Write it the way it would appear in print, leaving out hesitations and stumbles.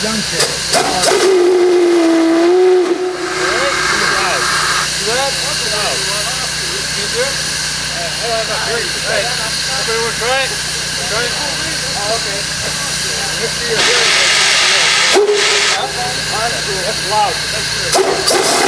young kid. Everybody want to try it? Try it? Oh, okay. That's loud. That's good.